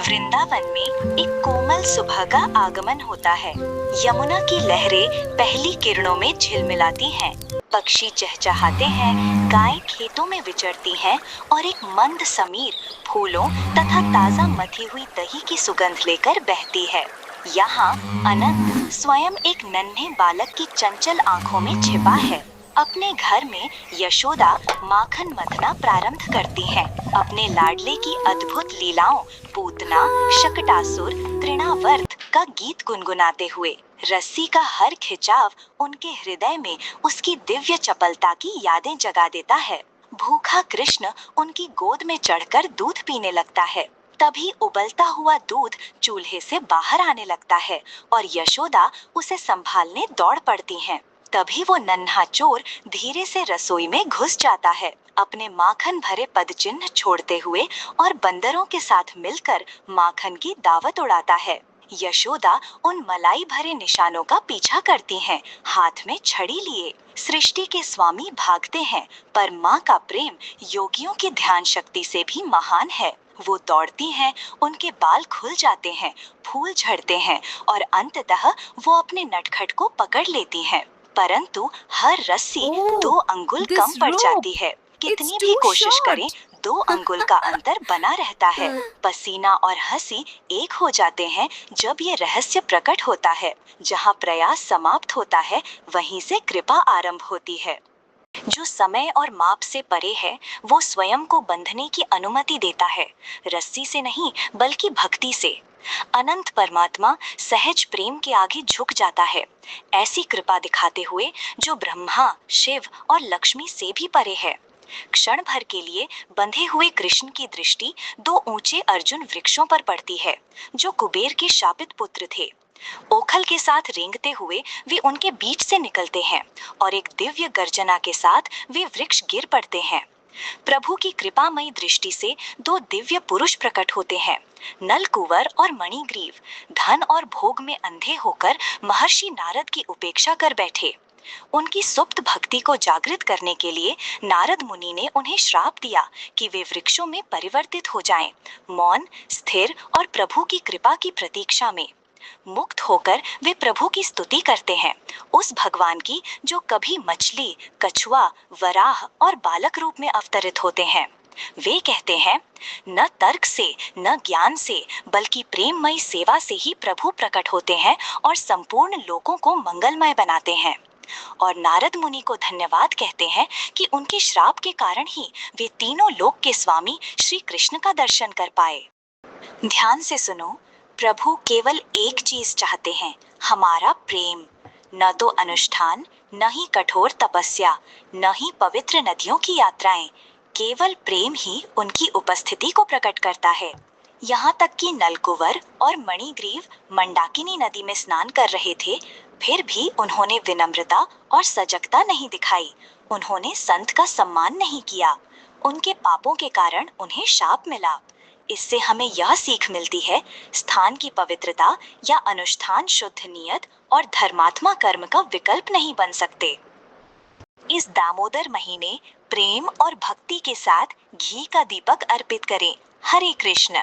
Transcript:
वृंदावन में एक कोमल सुबह का आगमन होता है। यमुना की लहरें पहली किरणों में झिलमिलाती हैं, पक्षी चहचहाते हैं, गायें खेतों में विचरती हैं और एक मंद समीर फूलों तथा ताजा मथी हुई दही की सुगंध लेकर बहती है। यहाँ अनंत स्वयं एक नन्हे बालक की चंचल आंखों में छिपा है। अपने घर में यशोदा माखन मथना प्रारंभ करती हैं, अपने लाडले की अद्भुत लीलाओं पूतना, शकटासुर, तृणावर्त का गीत गुनगुनाते हुए। रस्सी का हर खिंचाव उनके हृदय में उसकी दिव्य चपलता की यादें जगा देता है। भूखा कृष्ण उनकी गोद में चढ़कर दूध पीने लगता है। तभी उबलता हुआ दूध चूल्हे से बाहर आने लगता है और यशोदा उसे संभालने दौड़ पड़ती हैं। तभी वो नन्हा चोर धीरे से रसोई में घुस जाता है, अपने माखन भरे पदचिन्ह छोड़ते हुए और बंदरों के साथ मिलकर माखन की दावत उड़ाता है। यशोदा उन मलाई भरे निशानों का पीछा करती हैं, हाथ में छड़ी लिए। सृष्टि के स्वामी भागते हैं, पर माँ का प्रेम योगियों की ध्यान शक्ति से भी महान है। वो दौड़ती हैं, उनके बाल खुल जाते हैं, फूल झड़ते हैं और अंततः वो अपने नटखट को पकड़ लेती हैं। परंतु हर रस्सी Oh, 2 अंगुल this कम पड़ जाती rope! है। It's कितनी भी too कोशिश करें, short. 2 अंगुल का अंतर बना रहता है। पसीना और हंसी एक हो जाते हैं जब ये रहस्य प्रकट होता है। जहाँ प्रयास समाप्त होता है, वहीं से कृपा आरंभ होती है। जो समय और माप से परे है, वो स्वयं को बंधने की अनुमति देता है, रस्सी से नहीं बल्कि भक्ति से। अनंत परमात्मा सहज प्रेम के आगे झुक जाता है, ऐसी कृपा दिखाते हुए जो ब्रह्मा, शिव और लक्ष्मी से भी परे है। क्षण भर के लिए बंधे हुए कृष्ण की दृष्टि 2 ऊंचे अर्जुन वृक्षों पर पड़ती है, जो कुबेर के शापित पुत्र थे। ओखल के साथ रेंगते हुए वे उनके बीच से निकलते हैं और एक दिव्य गर्जना के साथ वे वृक्ष गिर पड़ते हैं। प्रभु की कृपामयी दृष्टि से 2 दिव्य पुरुष प्रकट होते हैं, नलकुंवर और मणिग्रीव। धन और भोग में अंधे होकर महर्षि नारद की उपेक्षा कर बैठे। उनकी सुप्त भक्ति को जागृत करने के लिए नारद मुनि ने उन्हें श्राप दिया कि वे वृक्षों में परिवर्तित हो जाएं, मौन, स्थिर और प्रभु की कृपा की प्रतीक्षा में। मुक्त होकर वे प्रभु की स्तुति करते हैं, उस भगवान की जो कभी मछली, कछुआ, वराह और बालक रूप में अवतरित होते हैं। वे कहते हैं, न तर्क से, न ज्ञान से, बल्कि प्रेममयी सेवा से ही प्रभु प्रकट होते हैं और संपूर्ण लोगों को मंगलमय बनाते हैं। और नारद मुनि को धन्यवाद कहते हैं कि उनके श्राप के कारण ही वे तीनों लोक के स्वामी श्री कृष्ण का दर्शन कर पाए। ध्यान से सुनो, प्रभु केवल एक चीज चाहते हैं, हमारा प्रेम। न तो अनुष्ठान, न ही कठोर तपस्या, न ही पवित्र नदियों की यात्राएं। केवल प्रेम ही उनकी उपस्थिति को प्रकट करता है। यहाँ तक कि नलकुंवर और मणिग्रीव मंदाकिनी नदी में स्नान कर रहे थे, फिर भी उन्होंने विनम्रता और सजगता नहीं दिखाई। उन्होंने संत का सम्मान नहीं किया। उनके पापों के कारण उन्हें शाप मिला। इससे हमें यह सीख मिलती है, स्थान की पवित्रता या अनुष्ठान शुद्ध नियत और धर्मात्मा कर्म का विकल्प नहीं बन सकते। इस दामोदर महीने प्रेम और भक्ति के साथ घी का दीपक अर्पित करें। हरे कृष्ण।